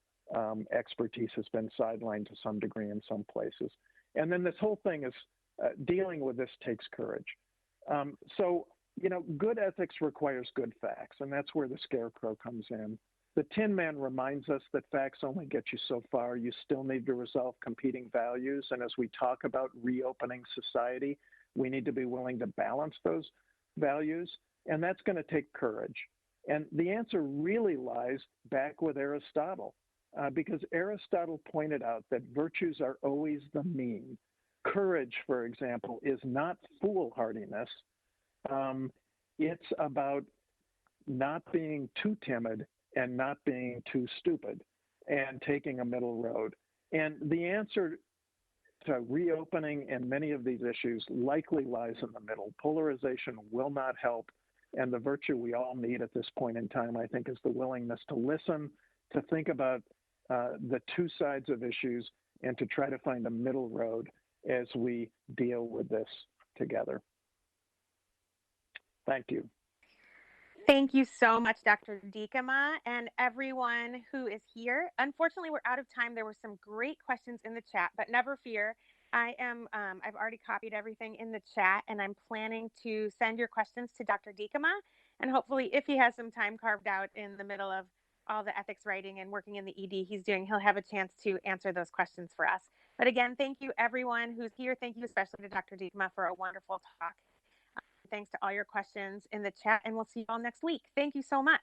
expertise has been sidelined to some degree in some places. And then this whole thing is dealing with this takes courage. So, good ethics requires good facts, and that's where the scarecrow comes in. The Tin Man reminds us that facts only get you so far. You still need to resolve competing values. And as we talk about reopening society, we need to be willing to balance those values. And that's going to take courage. And the answer really lies back with Aristotle, because Aristotle pointed out that virtues are always the mean. Courage, for example, is not foolhardiness. It's about not being too timid and not being too stupid and taking a middle road. And the answer to reopening and many of these issues likely lies in the middle. Polarization will not help. And the virtue we all need at this point in time, I think, is the willingness to listen, to think about the two sides of issues, and to try to find a middle road as we deal with this together. Thank you. Thank you so much, Dr. Dikema, and everyone who is here. Unfortunately, we're out of time. There were some great questions in the chat, but never fear. I've already copied everything in the chat, and I'm planning to send your questions to Dr. Dikema. And hopefully, if he has some time carved out in the middle of all the ethics writing and working in the ED he's doing, he'll have a chance to answer those questions for us. But again, thank you everyone who's here. Thank you especially to Dr. Dikema for a wonderful talk. Thanks to all your questions in the chat, and we'll see you all next week. Thank you so much.